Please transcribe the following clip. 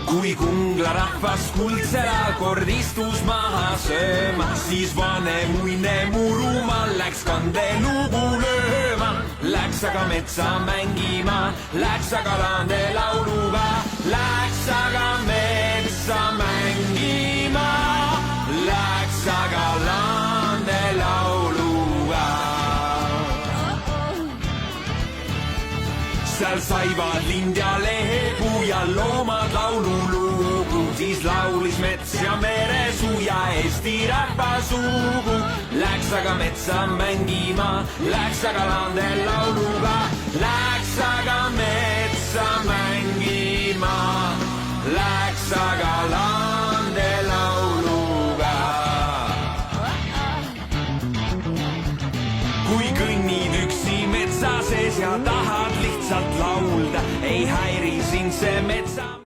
kui Kungla rahvas kuldsela kord istus maha sööma, siis vanem muine Murumaal läks kandelugu lööma. Läks aga metsa mängima, läks aga laande lauluga, läks aga metsa mängima, läks aga laande lauluga. Seal saivad lind ja lehepuu ja loomad laululugu, siis laulis mets ja meresuu ja Eesti rahva sugu. Läks aga metsa mängima, läks aga laande lauluga, läks aga metsa mängima, läks aga laande lauluga. Kui kõnnid üksi metsa sees ja tahad lihtsalt laulda, ei häiri sind see metsa